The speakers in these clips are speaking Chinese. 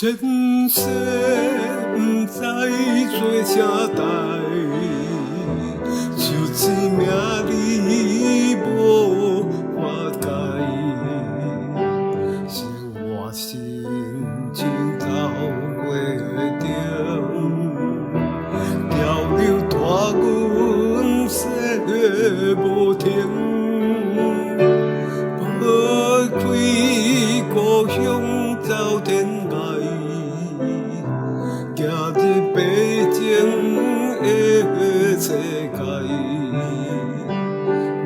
前世不知做啥代，就是命里无法改。生活心情走过中，潮流带阮说无停。抛开故乡走天涯。行入北京的世界，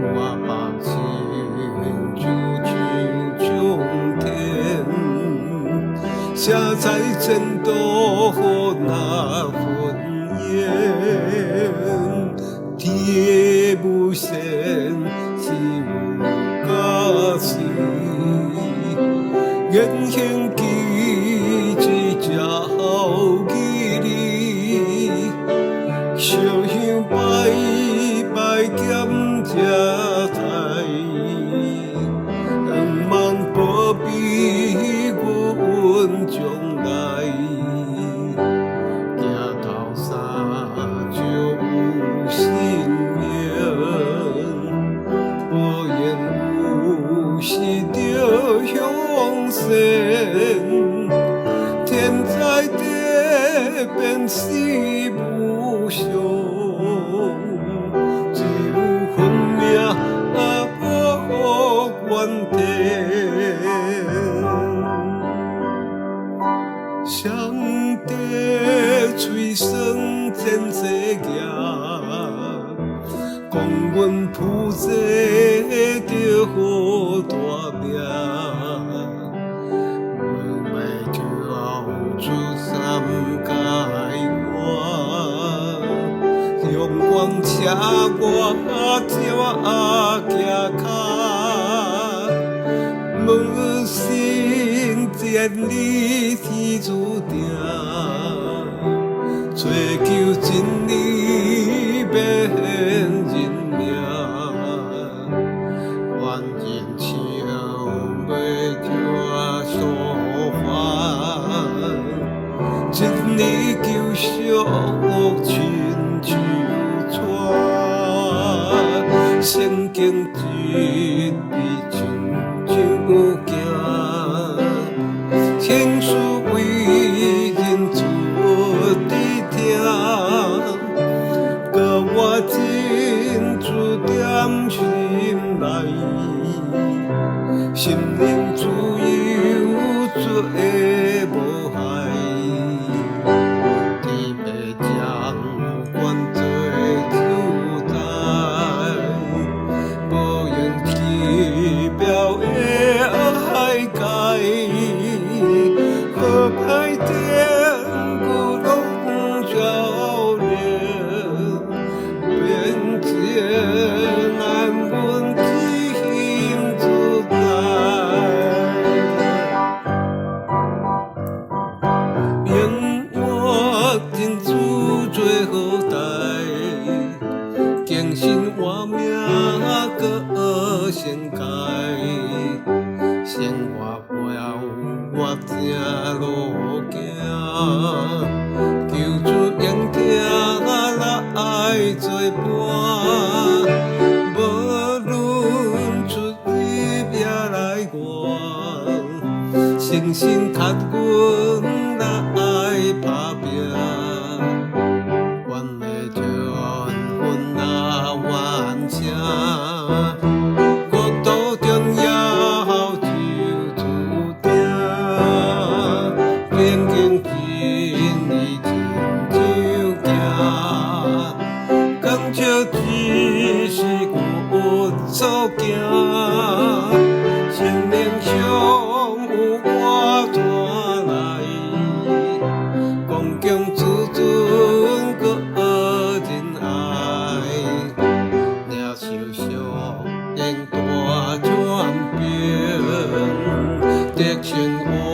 我目前就像天，写在前途那份烟，天的无限是有假是，言行记一只好记。烧香拜拜减这菜，希望保庇阮将来。行头三就有性命，无言有时着向善，天在地变死无常，只有分命无怨天。上帝吹算前世业，讲阮负债着好大命。出三界外，阳光车我照行脚，无心千里天注定，追求真理变人命，愿人笑袂着说话。一年救赎亲像带，圣经一字亲像行，情绪为人出伫听，甲我真注点心内，心灵自由做无害。海天古龙照亮，变迁难问天自在。永我真主做好代，精神活命搁先开，生活了我正路行，求主聆听来作伴，无论出入也来外，诚心靠阮来打拼，愿会全分那完成。只是我所行，生命上有我带来，讲的生活。